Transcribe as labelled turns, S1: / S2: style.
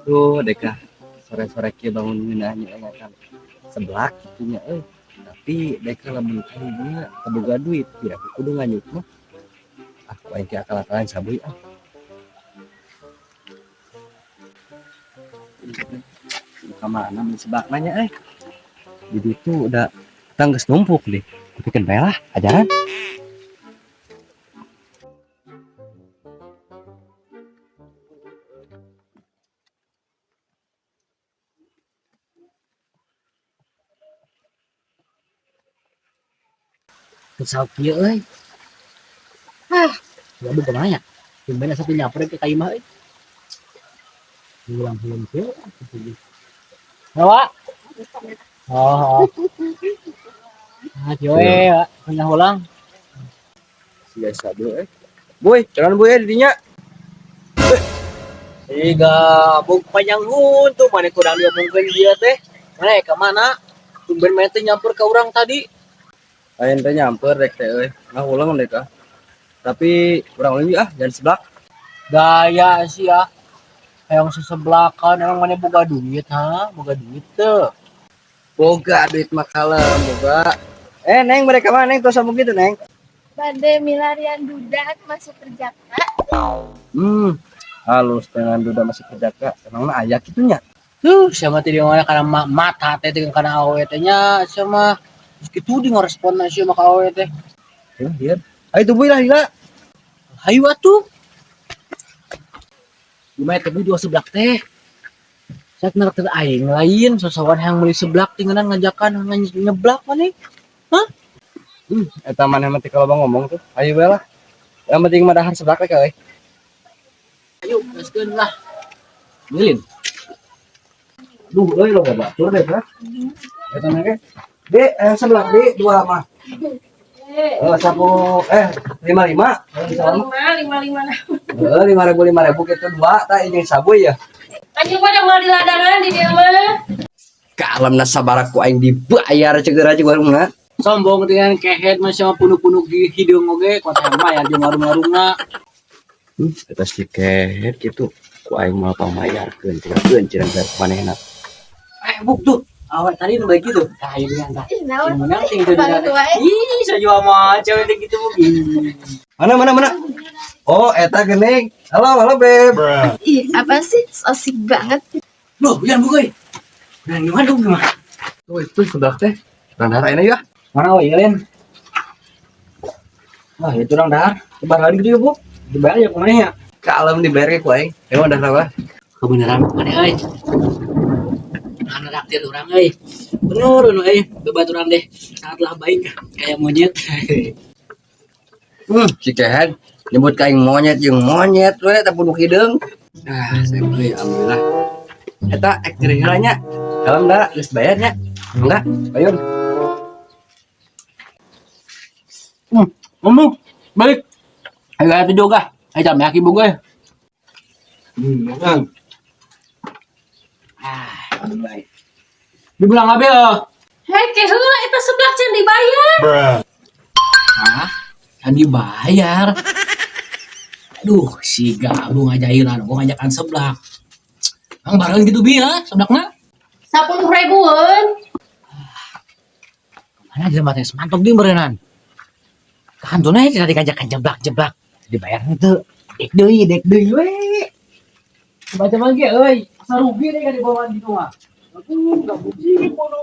S1: Duh, deka sore-sore kia bangun ngeunahnya kan seblak gitunya Tapi deka lamun kayaknya keboga duit, tidak aku kudu nganyut mah. Aku aing ke akal-akalan sabeuy ah. Ka mana mun seblak nanya Di ditu udah tangges numpuk deh. Kupikeun bae lah ajaran.
S2: Kesal kieu euy. Ya bu kemana ya? Tumben asa teu nyamperin ke ka imah euy. Hilang kieu. Hawa. Oh, kieu we, tengah ulang.
S1: Biasa dulu Boy, jangan boy di dinya.
S2: Tiga bung panjang tuh mana kurang diomongkeun dia teh. Mana ke mana? Tumben main teh nyamper ke orang tadi.
S1: Lain teh nyamper rek teh ulang deh kah. Tapi kurang lebih jangan seblak.
S2: Gaya sih ya. Yang sesebelakan emang mana boga duit ha? Boga duit teh.
S1: Boga duit mah kalem, boga. Neng mereka mana neng terus gitu neng.
S3: Bade milarian duda masuk kerja kak.
S1: Halus dengan duda masih kerja kak. Emang ayah gitunya.
S2: Sama tadi mana karena mata teh dengan karena awe tehnya sama gitu di ngorespon sih sama awe teh.
S1: Iya. Ayo tuh boy lah gila.
S2: Hayu atuh. Gimana teh dua seblak teh. Saya kenal teh aing lain sosawan yang beli seblak tinggalan ngajakan nyeblak mana? Hah?
S1: Eta maneh mah kalau bang ngomong tuh. Ayo bae lah. Yang penting mah dahar seblak we euy.
S2: Ayo, gaskeun lah. Milin.
S1: Duh, euy lo batur deh kah. Eta mah ge. Seblak dua mah. Sapu 55.
S3: Lima.
S1: 5.000 gitu dua tak ini sabu ya.
S3: Anjing pada mau di ladangan di dia mah.
S1: Kalem na sabaraku aing dibayar ceger aja warungna.
S2: Sombong dengan kehead masih sama punuk-punuk di hidung oge kota mah ya di warung-warungna.
S1: Eta si kehead gitu. Ku aing mau pamayarkeun cenah manehna.
S2: Buk tuh. Awak tadi nu baik gitu. Kayu dengan tak.
S3: Naon
S2: Menang
S3: sih?
S2: ting
S3: Bang tua.
S2: Ih, saya mah cewek gitu begini.
S1: Mana? Oh, eta geuning. Halo, Beb.
S3: Ih, apa sih? So asik banget.
S2: Loh, yang bukan. Nah, gimana?
S1: Oh, itu sudah teh. Randar ayeuna ya.
S2: Mana we, Len? Wah, itu orang dahar. Sebar lagi gitu ya, Bu. Dibayar ya kemana ya?
S1: Kalem dibayar ku aing. Emang dah apa?
S2: Kebenaran mana euy? Anak raktir orang euy. Bener euy, bebaturan deh. Sangatlah baik kayak monyet.
S1: Si kehead nyebut ka aing monyet jeung monyet we teh punuk hideung. Nah, saya beli alhamdulillah. Eta ek kira-kiranya. Kalem da geus bayar nya. Enggak, bayun.
S2: Ngomong, balik. Ayo atu juga. Ayo jam yaki boga.
S1: Memang.
S2: Baik. Dibilang apa ya?
S3: Hei, keheula eta seblak can dibayar.
S2: Hah? Kan dibayar. Aduh, si gabung ngajailan. Gua ngajakan seblak. Ang bareng gitu bi ya, seblakna.
S3: 10.000-an.
S2: Mana aja mah semantok di berenang. Kantuna tidak dikajakan jeblak. Dibayar itu. Dek deui we. Baca lagi euy. Sarugi deh kan di bawah gitu mah. Aku enggak buji bodoh